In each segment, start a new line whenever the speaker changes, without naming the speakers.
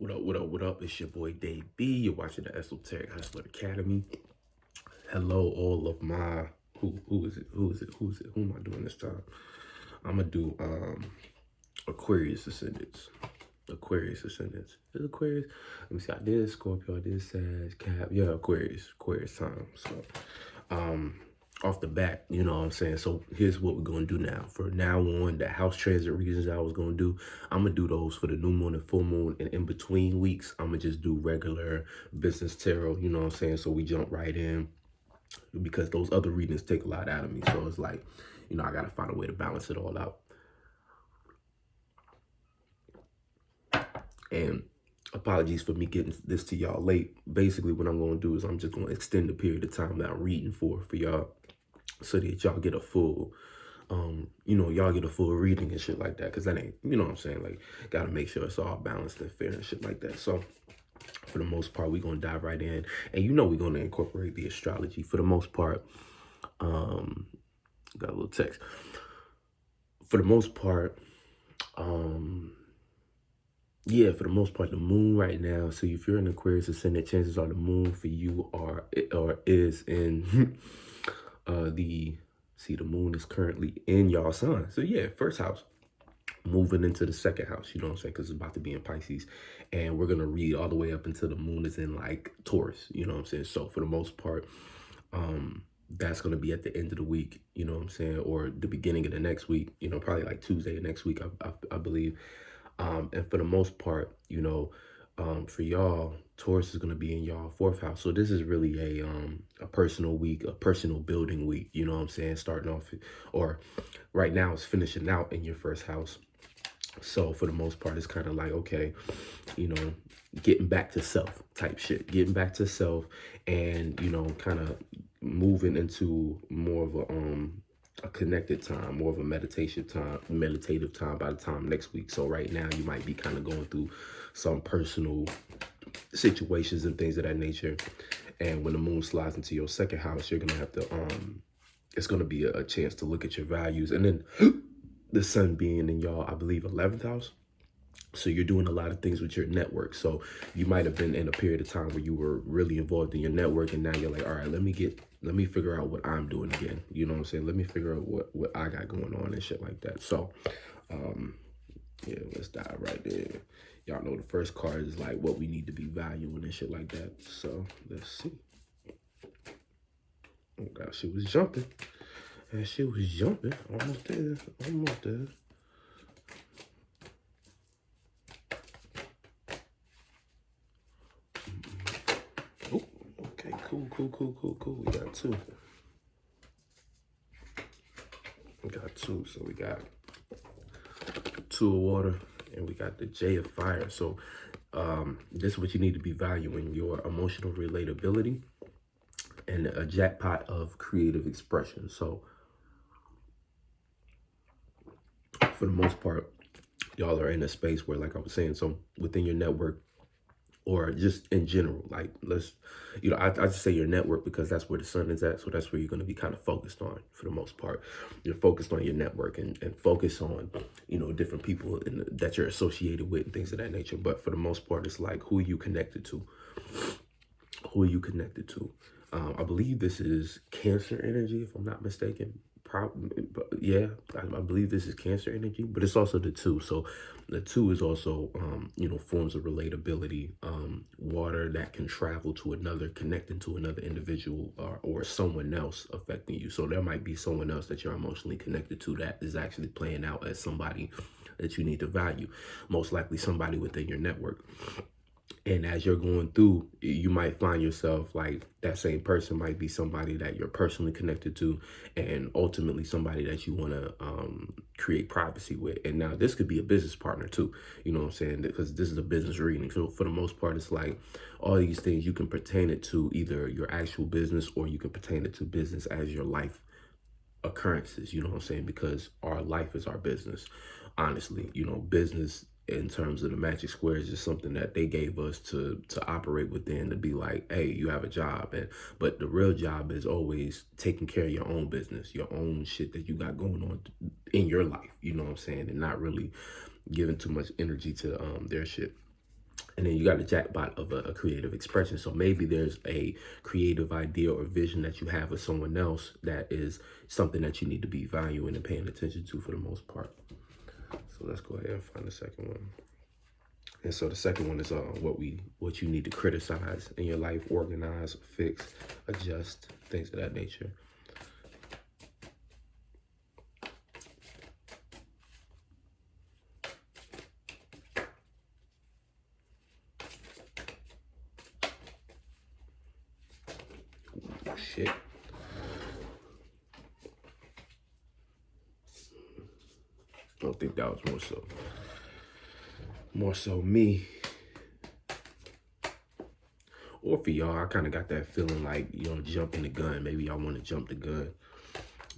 What up, what up, what up? It's your boy Dave B. You're watching the Esoteric Hustler Academy. Hello, all of my who is it? Who is it? Who is it? Who am I doing this time? I'm gonna do Aquarius Ascendants. Aquarius Ascendants. Is Aquarius? Let me see. I did Scorpio, I did Sag, Cap. Yeah, Aquarius. Aquarius time. So off the bat, you know what I'm saying? So here's what we're going to do now. For now on, the house transit reasons I was going to do, I'm going to do those for the new moon and full moon. And in between weeks, I'm going to just do regular business tarot, you know what I'm saying? So we jump right in because those other readings take a lot out of me. So it's like, you know, I got to find a way to balance it all out. And apologies for me getting this to y'all late. Basically, what I'm going to do is I'm just going to extend the period of time that I'm reading for y'all, so that y'all get a full, you know, y'all get a full reading and shit like that. Because that ain't, you know what I'm saying? Like, got to make sure it's all balanced and fair and shit like that. So, for the most part, we're going to dive right in. And you know we're going to incorporate the astrology. For the most part, got a little text. For the most part, yeah, for the most part, the moon right now. So if you're in Aquarius Ascendant, chances are the moon for you is in the moon is currently in y'all sign. So yeah, first house, moving into the second house, you know what I'm saying? Because it's about to be in Pisces. And we're going to read all the way up until the moon is in like Taurus, you know what I'm saying? So for the most part, that's going to be at the end of the week, you know what I'm saying? Or the beginning of the next week, you know, probably like Tuesday of next week, I believe. And for the most part, you know, for y'all, Taurus is going to be in y'all fourth house. So this is really a personal week, a personal building week, you know what I'm saying? Starting off, or right now it's finishing out in your first house. So for the most part, it's kind of like, okay, you know, getting back to self type shit, getting back to self, and, you know, kind of moving into more of a connected time, more of a meditative time by the time next week. So right now you might be kind of going through some personal situations and things of that nature. And when the moon slides into your second house, you're going to have to, it's going to be a chance to look at your values. And then the sun being in y'all, I believe, 11th house. So you're doing a lot of things with your network. So you might have been in a period of time where you were really involved in your network, and now you're like, all right, let me figure out what I'm doing again. You know what I'm saying? Let me figure out what I got going on and shit like that. So, yeah, let's dive right in. Y'all know the first card is like what we need to be valuing and shit like that. So let's see. Oh God, she was jumping. And she was jumping. Almost there. Almost there. Oh, okay, cool. We got two. So we got two of water, and we got the J of fire. So this is what you need to be valuing: your emotional relatability and a jackpot of creative expression. So for the most part, y'all are in a space where, like I was saying, so within your network, or just in general, like let's, you know, I just say your network because that's where the sun is at. So that's where you're going to be kind of focused on for the most part. You're focused on your network and focus on, you know, different people that you're associated with and things of that nature. But for the most part, it's like, who are you connected to? Who are you connected to? I believe this is Cancer energy, if I'm not mistaken. Yeah, I believe this is Cancer energy, but it's also the 2. So the 2 is also, you know, forms of relatability, water that can travel to another, connecting to another individual or someone else affecting you. So there might be someone else that you're emotionally connected to that is actually playing out as somebody that you need to value, most likely somebody within your network. And as you're going through, you might find yourself like that same person might be somebody that you're personally connected to, and ultimately somebody that you want to create privacy with. And now this could be a business partner too, you know what I'm saying? Because this is a business reading. So for the most part, it's like all these things you can pertain it to either your actual business, or you can pertain it to business as your life occurrences, you know what I'm saying? Because our life is our business. Honestly, you know, business in terms of the magic square is just something that they gave us to operate within, to be like, hey, you have a job. But the real job is always taking care of your own business, your own shit that you got going on in your life, you know what I'm saying? And not really giving too much energy to their shit. And then you got a jackpot of a creative expression. So maybe there's a creative idea or vision that you have of someone else that is something that you need to be valuing and paying attention to for the most part. So let's go ahead and find the second one. And so the second one is what you need to criticize in your life, organize, fix, adjust, things of that nature. Shit. I don't think that was more so me. Or for y'all, I kind of got that feeling like, you know, jumping the gun. Maybe y'all want to jump the gun,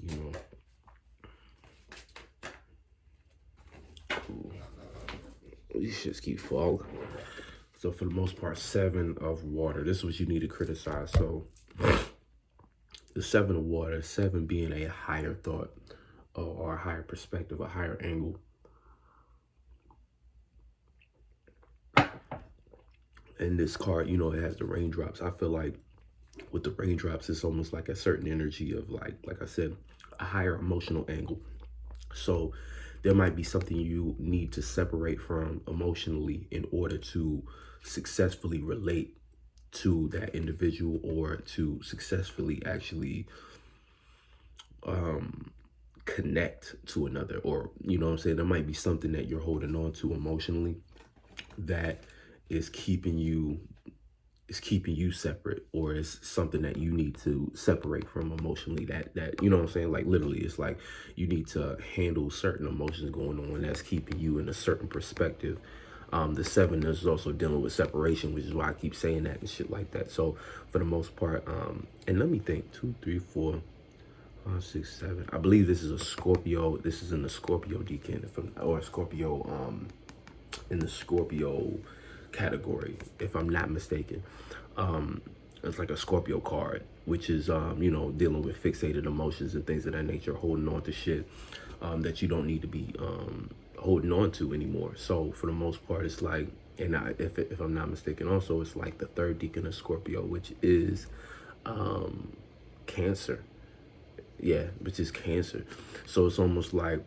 you know. Cool. These shits keep falling. So for the most part, 7 of water. This is what you need to criticize. So the 7 of water, 7 being a higher thought or a higher perspective, a higher angle. And this card, you know, it has the raindrops. I feel like with the raindrops, it's almost like a certain energy of like I said, a higher emotional angle. So there might be something you need to separate from emotionally in order to successfully relate to that individual or to successfully actually connect to another. Or, you know what I'm saying, there might be something that you're holding on to emotionally that is keeping you separate, or is something that you need to separate from emotionally, that you know what I'm saying, like literally it's like you need to handle certain emotions going on that's keeping you in a certain perspective. The 7 is also dealing with separation, which is why I keep saying that and shit like that. So for the most part, and let me think, 2, 3, 4, 5, 6, 7. I believe this is a Scorpio. This is in the Scorpio decan, or Scorpio in the Scorpio category, if I'm not mistaken. It's like a Scorpio card, which is you know, dealing with fixated emotions and things of that nature, holding on to shit that you don't need to be holding on to anymore. So for the most part, it's like, and if I'm not mistaken, also it's like the 3rd decan of Scorpio, which is Cancer. Yeah, which is Cancer. So it's almost like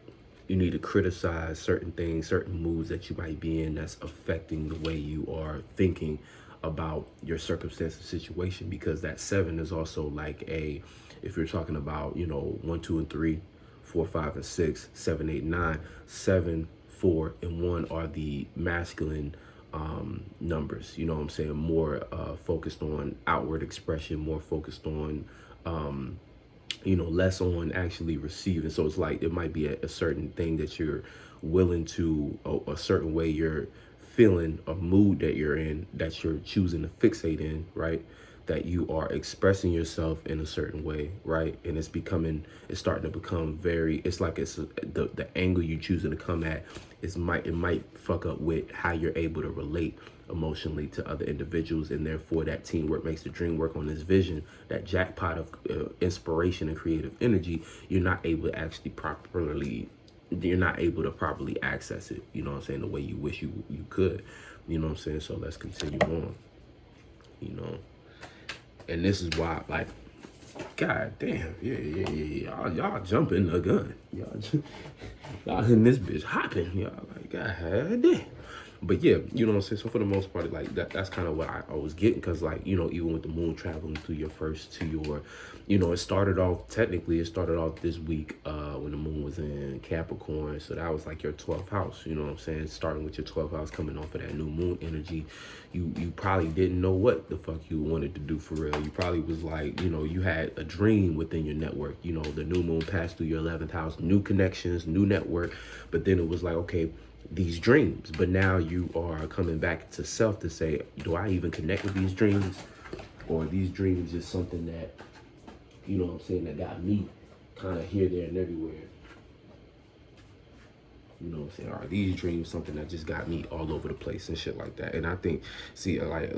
you need to criticize certain things, certain moods that you might be in that's affecting the way you are thinking about your circumstance and situation, because that 7 is also like if you're talking about, you know, 1, 2, and 3, 4, 5, and 6, 7, 8, 9, 7, 4, and 1 are the masculine numbers, you know what I'm saying, more focused on outward expression, more focused on you know, less on actually receiving. So it's like it might be a certain thing that you're willing to, a certain way you're feeling, a mood that you're in, that you're choosing to fixate in, right? That you are expressing yourself in a certain way, right? And it's starting to become very, it's like it's the angle you're choosing to come at it might fuck up with how you're able to relate emotionally to other individuals, and therefore that teamwork makes the dream work. On this vision, that jackpot of inspiration and creative energy, you're not able to actually properly access it, you know what I'm saying, the way you wish you could, you know what I'm saying. So let's continue on, you know. And this is why, like, god damn, yeah, y'all jumping the gun, y'all in this bitch hopping, y'all like, god damn. But yeah, you know what I'm saying? So for the most part, like that's kind of what I was getting, because like, you know, even with the moon traveling through your first to your, you know, it started off this week when the moon was in Capricorn. So that was like your 12th house, you know what I'm saying? Starting with your 12th house, coming off of that new moon energy. You probably didn't know what the fuck you wanted to do for real. You probably was like, you know, you had a dream within your network. You know, the new moon passed through your 11th house, new connections, new network. But then it was like, okay, these dreams, but now you are coming back to self to say, do I even connect with these dreams, or are these dreams just something that, you know what I'm saying, that got me kind of here, there, and everywhere? You know what I'm saying? Are these dreams something that just got me all over the place and shit like that? And I think, see, like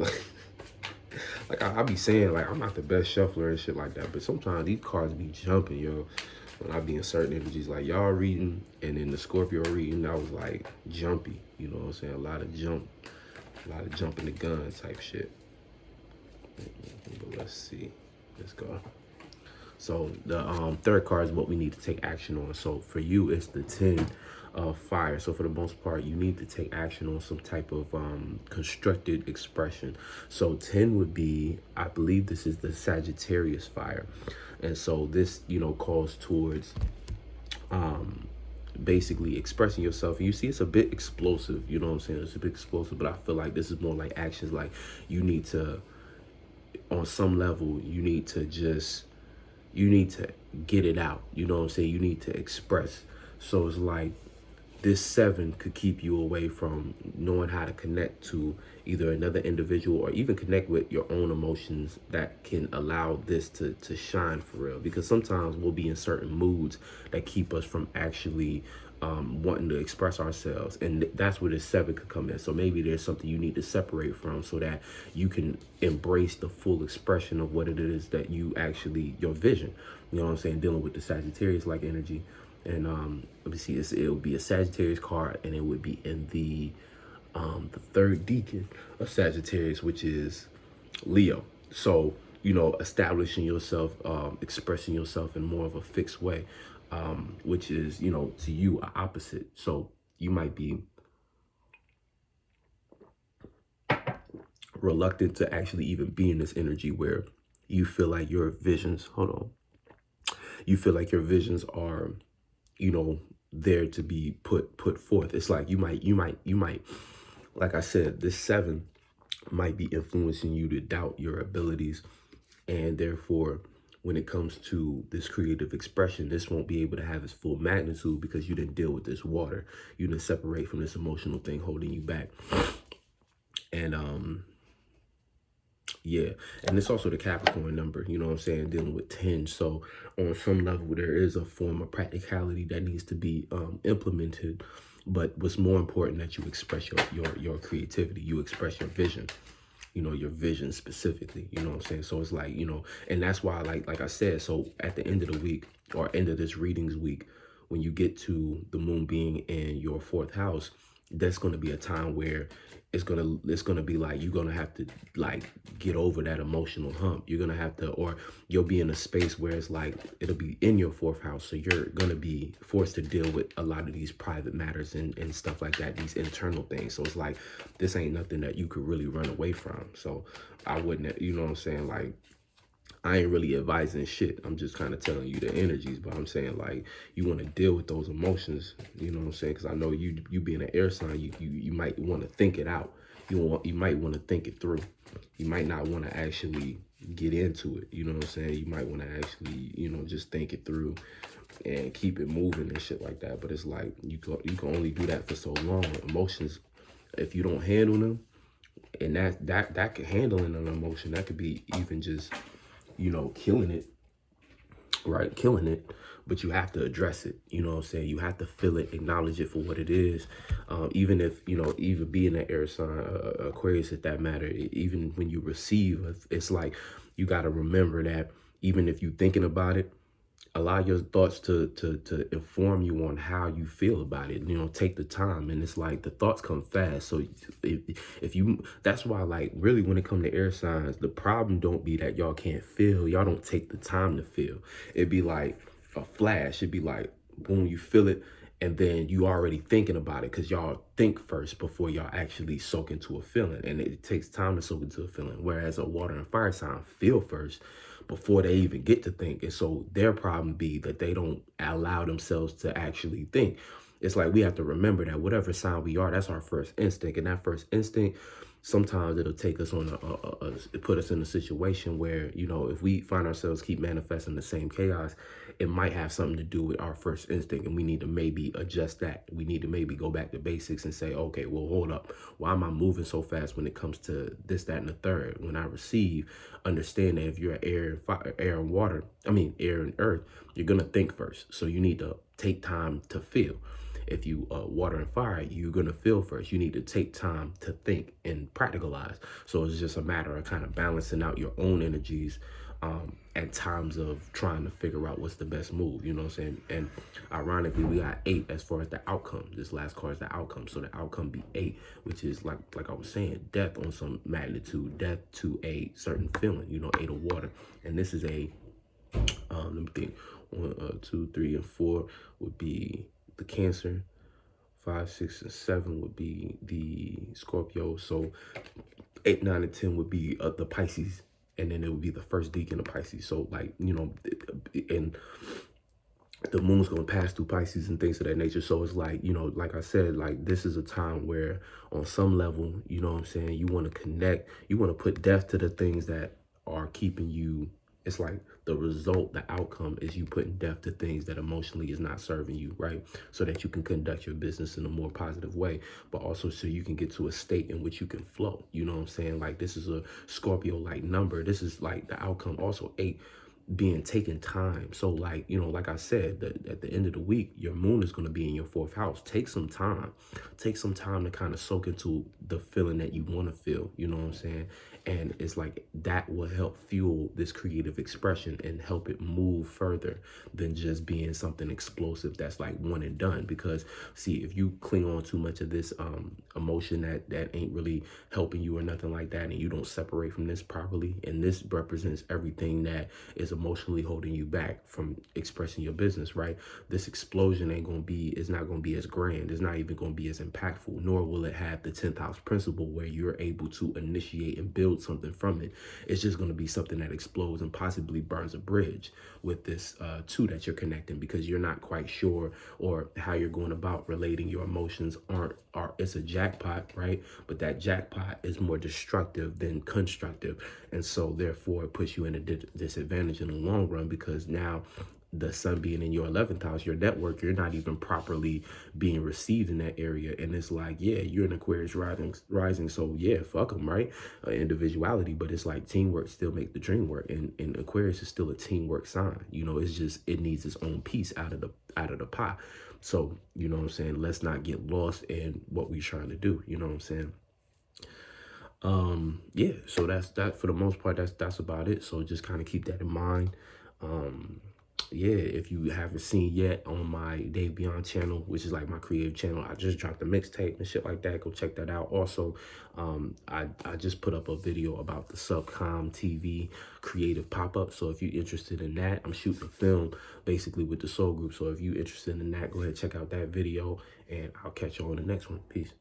I be saying, like, I'm not the best shuffler and shit like that, but sometimes these cards be jumping, yo. When I be in certain energies, like y'all reading, and in the Scorpio reading, I was like jumpy, you know what I'm saying? A lot of jump. A lot of jumping the gun type shit. But let's see. Let's go. So the third card is what we need to take action on. So for you, it's the 10 of fire. So for the most part, you need to take action on some type of constructed expression. So 10 would be, I believe this is the Sagittarius fire. And so this, you know, calls towards basically expressing yourself. And you see, it's a bit explosive, you know what I'm saying? It's a bit explosive, but I feel like this is more like actions. Like you need to, on some level, you need to get it out, you know what I'm saying? You need to express. So it's like this 7 could keep you away from knowing how to connect to either another individual or even connect with your own emotions that can allow this to shine for real. Because sometimes we'll be in certain moods that keep us from actually wanting to express ourselves, and that's where this 7 could come in. So maybe there's something you need to separate from so that you can embrace the full expression of what it is that you actually, your vision, you know what I'm saying, dealing with the Sagittarius like energy. And let me see, it would be a Sagittarius card, and it would be in the third deacon of Sagittarius, which is Leo. So, you know, establishing yourself, expressing yourself in more of a fixed way, which is, you know, to you, a opposite. So you might be reluctant to actually even be in this energy where you feel like your visions, you feel like your visions are, you know, there to be put forth. It's like you might, like I said, this 7 might be influencing you to doubt your abilities, and therefore when it comes to this creative expression, this won't be able to have its full magnitude because you didn't deal with this water. You didn't separate from this emotional thing holding you back. And yeah, and it's also the Capricorn number, you know what I'm saying, dealing with 10. So on some level, there is a form of practicality that needs to be implemented. But what's more important, that you express your creativity, you express your vision, you know, your vision specifically, you know what I'm saying? So it's like, you know, and that's why, like I said, so at the end of the week, or end of this readings week, when you get to the moon being in your 4th house, that's going to be a time where it's gonna be like you're gonna have to like get over that emotional hump. You're gonna have to, or you'll be in a space where it's like it'll be in your 4th house, so you're gonna be forced to deal with a lot of these private matters and stuff like that, these internal things. So it's like this ain't nothing that you could really run away from. So I wouldn't, you know what I'm saying, like I ain't really advising shit. I'm just kind of telling you the energies, but I'm saying like you want to deal with those emotions, you know what I'm saying? Because I know you being an air sign, you might want to think it out. You might want to think it through. You might not want to actually get into it, you know what I'm saying? You might want to actually, you know, just think it through and keep it moving and shit like that. But it's like you can only do that for so long. Emotions, if you don't handle them, and that could handling an emotion, that could be even just, you know, killing it, right? Killing it, but you have to address it, you know what I'm saying? You have to feel it, acknowledge it for what it is. Even if, you know, even being an air sign, Aquarius at that matter, even when you receive, it's like, you got to remember that even if you're thinking about it, allow your thoughts to inform you on how you feel about it. You know, take the time. And it's like the thoughts come fast. So if you, that's why, like, really when it comes to air signs, the problem don't be that y'all can't feel. Y'all don't take the time to feel. It'd be like a flash. It'd be like, boom, you feel it. And then you already thinking about it because y'all think first before y'all actually soak into a feeling. And it takes time to soak into a feeling. Whereas a water and fire sign feel first before they even get to think. And so their problem be that they don't allow themselves to actually think. It's like we have to remember that whatever sign we are, that's our first instinct. And that first instinct, sometimes it'll take us on put us in a situation where, you know, if we find ourselves keep manifesting the same chaos, it might have something to do with our first instinct, and we need to maybe adjust that. We need to maybe go back to basics and say, okay, well, hold up. Why am I moving so fast when it comes to this, that, and the third? When I receive, understand that if you're air and fire, air and water, air and earth, you're gonna think first. So you need to take time to feel. If you water and fire, you're going to feel first. You need to take time to think and practicalize. So it's just a matter of kind of balancing out your own energies at times of trying to figure out what's the best move, you know what I'm saying? And ironically, we got 8 as far as the outcome. This last card is the outcome. So the outcome be 8, which is like I was saying, death on some magnitude, death to a certain feeling, you know, 8 of water. And this is a, let me think, 1, 2, 3, and 4 would be the Cancer. 5, 6, and 7 would be the Scorpio. So 8, 9, and 10 would be the Pisces, and then it would be the first deacon of Pisces. So like, you know, and the moon's gonna pass through Pisces and things of that nature. So it's like, you know, like I said, like this is a time where on some level, you know what I'm saying, you want to connect, you want to put death to the things that are keeping you. It's like the result, the outcome is you putting death to things that emotionally is not serving you, right? So that you can conduct your business in a more positive way, but also so you can get to a state in which you can flow. You know what I'm saying? Like this is a Scorpio-like number. This is like the outcome. Also 8 being taken time. So like, you know, like I said, at the end of the week, your moon is going to be in your 4th house. Take some time to kind of soak into the feeling that you want to feel, you know what I'm saying? And it's like that will help fuel this creative expression and help it move further than just being something explosive that's like one and done. Because see, if you cling on too much of this emotion that ain't really helping you or nothing like that, and you don't separate from this properly, and this represents everything that is emotionally holding you back from expressing your business, right? This explosion is not going to be as grand. It's not even going to be as impactful, nor will it have the 10th house principle where you're able to initiate and build something from it. It's just going to be something that explodes and possibly burns a bridge with this 2 that you're connecting, because you're not quite sure or how you're going about relating your emotions it's a jackpot, right? But that jackpot is more destructive than constructive. And so therefore it puts you in a disadvantage in the long run, because now the sun being in your 11th house, your network, you're not even properly being received in that area. And it's like, yeah, you're an Aquarius rising. So yeah, fuck them, right? Individuality, but it's like teamwork still make the dream work. And Aquarius is still a teamwork sign. You know, it's just, it needs its own piece out of the pot. So, you know what I'm saying? Let's not get lost in what we're trying to do. You know what I'm saying? Yeah, so that's for the most part, that's about it. So just kind of keep that in mind. Yeah, if you haven't seen yet on my Dave Beyond channel, which is like my creative channel, I just dropped a mixtape and shit like that. Go check that out. Also, I just put up a video about the Subcom TV creative pop-up. So if you're interested in that, I'm shooting a film basically with the Soul Group. So if you're interested in that, go ahead, check out that video, and I'll catch you on the next one. Peace.